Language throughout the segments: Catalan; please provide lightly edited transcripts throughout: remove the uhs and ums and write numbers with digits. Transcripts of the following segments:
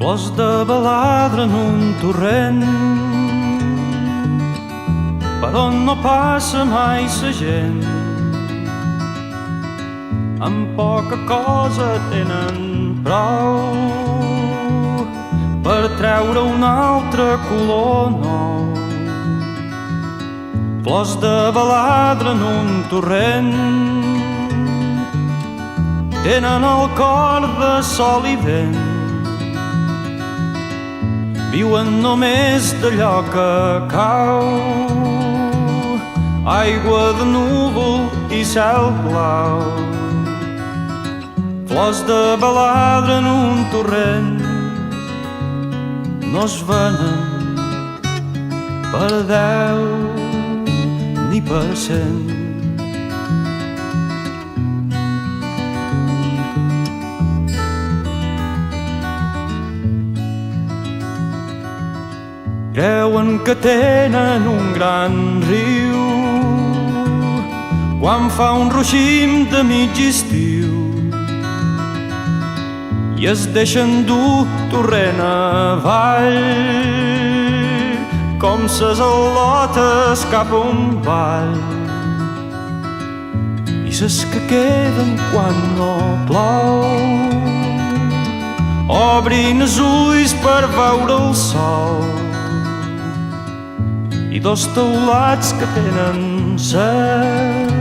Flors de baladre en un torrent per on no passa mai sa gent. Amb poca cosa tenen prou per treure un altre color nou. Flors de baladre en un torrent tenen el cor de sol i vent. Viuen només d'allò que cau, aigua de núvol i cel blau. Flors de baladre en un torrent no es venen per 10 ni per 100. Creuen que tenen un gran riu quan fa un ruixim de mig estiu i es deixen dur torrent avall com ses al·lotes cap a un ball. I ses que queden quan no plou obrin els ulls per veure el sol. I dos teulats que tenen set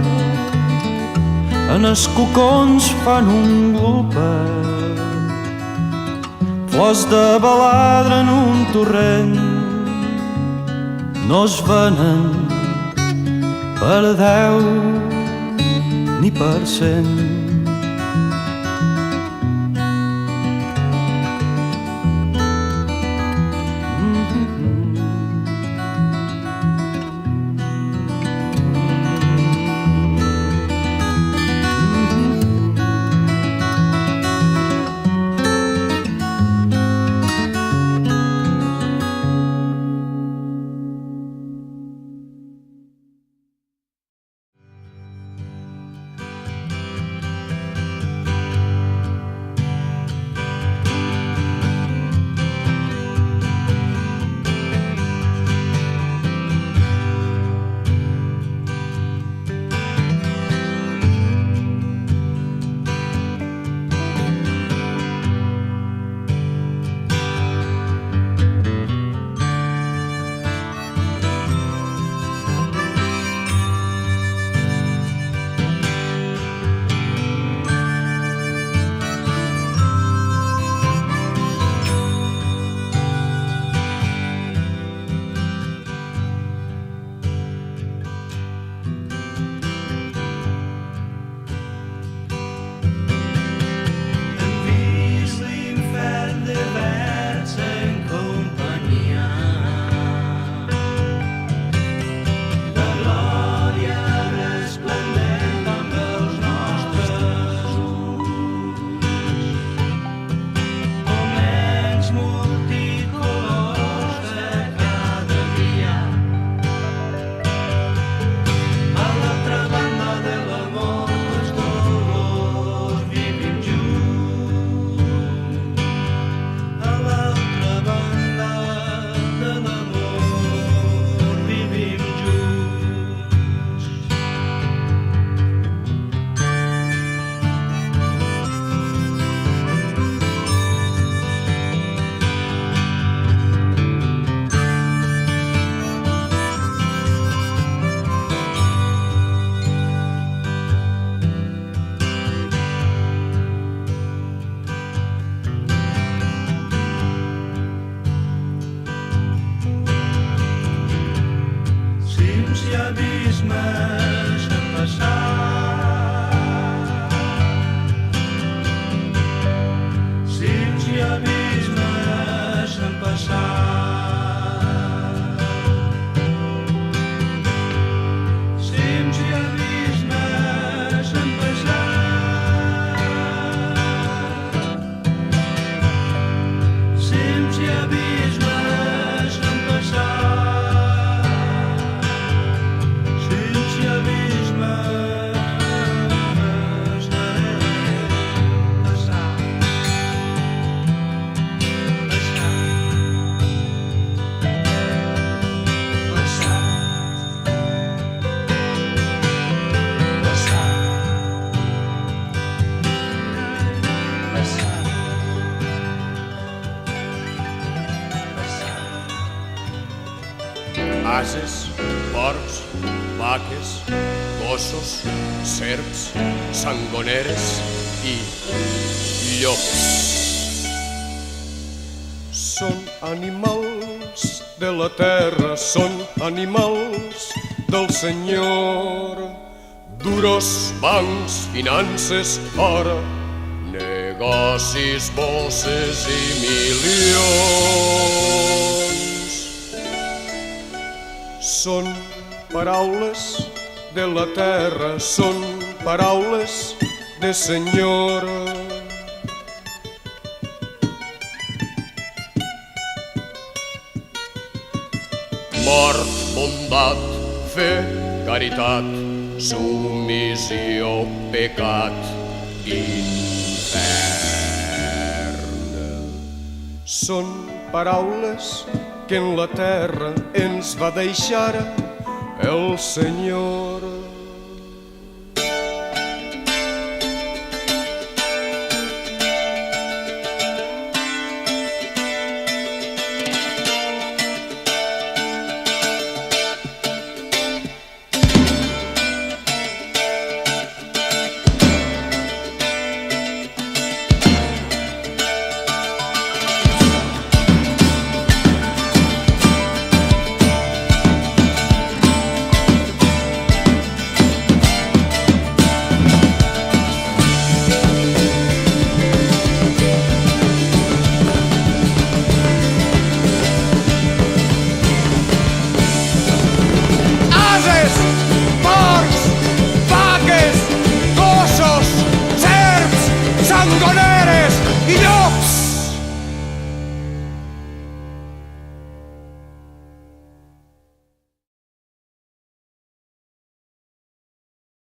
en els cocons fan un glopet. Flors de baladre en un torrent no es venen per 10 ni per 100. cases, porcs, vaques, gossos, serps, sangoneres i llops. Són animals de la terra, són animals del Senyor. Duros bancs, finances, or, negocis, bosses i milions. Són paraules de la terra, són paraules de Senyor. Mort, bondat, fe, caritat, submissió, pecat, infern. Són paraules que en la terra ens va deixar el Senyor.